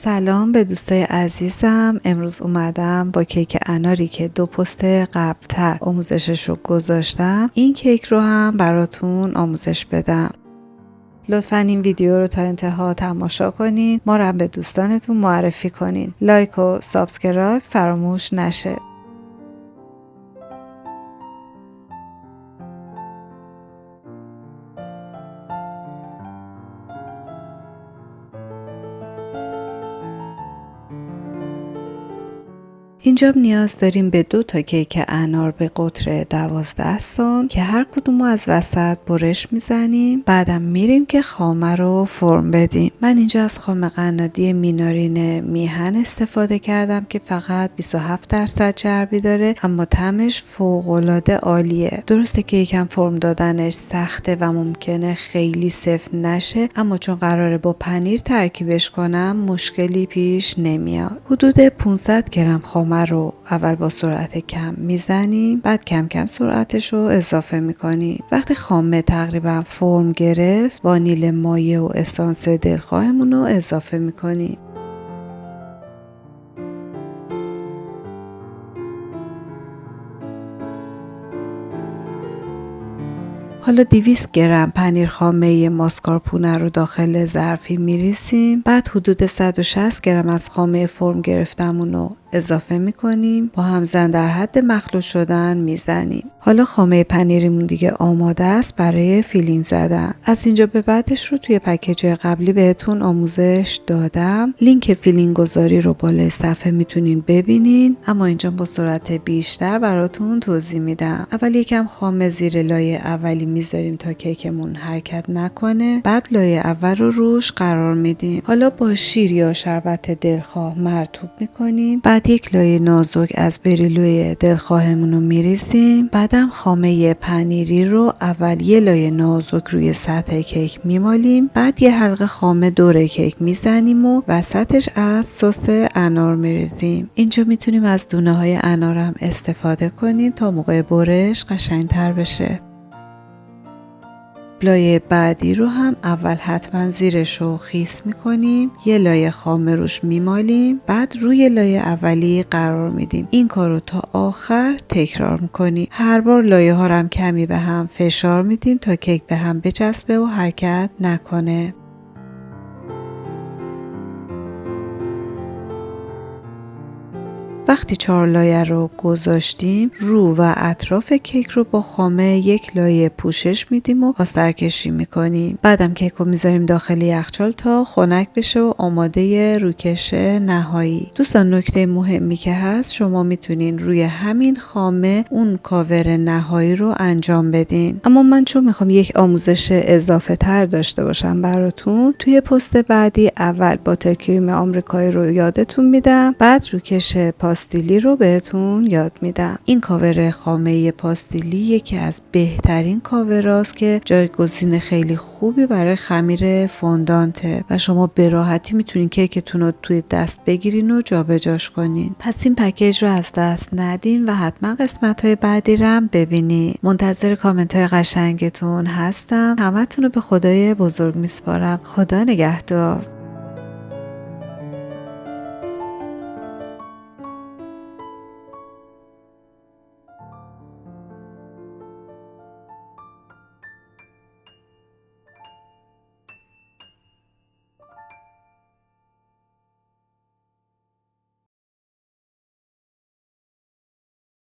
سلام به دوستای عزیزم. امروز اومدم با کیک اناری که 2 پست قبلتر آموزشش رو گذاشتم این کیک رو هم براتون آموزش بدم. لطفاً این ویدیو رو تا انتها تماشا کنین، ما رو هم به دوستانتون معرفی کنین. لایک و سابسکرایب فراموش نشه. اینجا نیاز داریم به 2 تا کیک انار به قطر 12 سانت که هر کدوم رو از وسط برش میزنیم. بعدم میریم که خامه رو فرم بدیم. من اینجا از خامه قنادی مینارین میهن استفاده کردم که فقط 27% چربی داره اما طعمش فوق‌العاده عالیه. درسته که یکم فرم دادنش سخته و ممکنه خیلی سفت نشه، اما چون قراره با پنیر ترکیبش کنم مشکلی پیش نمیاد. حدود 500 گرم خامه رو اول با سرعت کم میزنیم، بعد کم کم سرعتش رو اضافه میکنیم. وقتی خامه تقریبا فرم گرفت وانیل مایه و اسانس دلخواهمون رو اضافه میکنیم. حالا 200 گرم پنیر خامه ماسکارپونه رو داخل ظرفی میریسیم. بعد حدود 160 گرم از خامه فرم گرفتمون رو اضافه میکنیم، با همزن در حد مخلوط شدن میزنیم. حالا خامه پنیرمون دیگه آماده است برای فیلینگ زدن. از اینجا به بعدش رو توی پکیج قبلی بهتون آموزش دادم. لینک فیلینگ گذاری رو بالای صفحه میتونین ببینین، اما اینجا با سرعت بیشتر براتون توضیح میدم. اول یکم خامه زیر لایه اولی میذاریم تا کیکمون حرکت نکنه، بعد لایه اول رو روش قرار میدیم. حالا با شیر یا شربت دلخواه مرطوب میکنیم. بعد یک لایه نازک از بریلوی دلخواهمون رو میریزیم. بعدم خامه پنیری رو اول یه لایه نازک روی سطح کیک میمالیم، بعد یه حلقه خامه دور کیک میزنیم و وسطش از سس انار میریزیم. اینجا میتونیم از دونه های انار هم استفاده کنیم تا موقع برش قشنگتر بشه. لایه بعدی رو هم اول حتما زیرش رو خیس میکنیم، یه لایه خامه روش میمالیم، بعد روی لایه اولی قرار میدیم. این کار رو تا آخر تکرار میکنیم. هر بار لایه ها رو هم کمی به هم فشار میدیم تا کیک به هم بچسبه و حرکت نکنه. وقتی 4 لایه رو گذاشتیم، رو و اطراف کیک رو با خامه یک لایه پوشش میدیم و آسترکشی میکنیم. بعدم کیک رو میذاریم داخل یخچال تا خنک بشه و آماده روکش نهایی. دوستان نکته مهمی که هست، شما میتونین روی همین خامه اون کاور نهایی رو انجام بدین. اما من چون میخوام یک آموزش اضافه تر داشته باشم براتون، توی پست بعدی اول باتر کریم آمریکایی رو یادتون میدم، بعد روکش پاستیلی رو بهتون یاد میدم. این کاور خامه پاستیلی یکی از بهترین کاوراست که جایگزین خیلی خوبی برای خمیر فوندانته و شما به راحتی میتونین کیکتون رو توی دست بگیرین و جابجاش کنین. پس این پکیج رو از دست ندین و حتما قسمت‌های بعدی رو هم ببینین. منتظر کامنت‌های قشنگتون هستم. همتون رو به خدای بزرگ میسپارم. خدا نگهدار.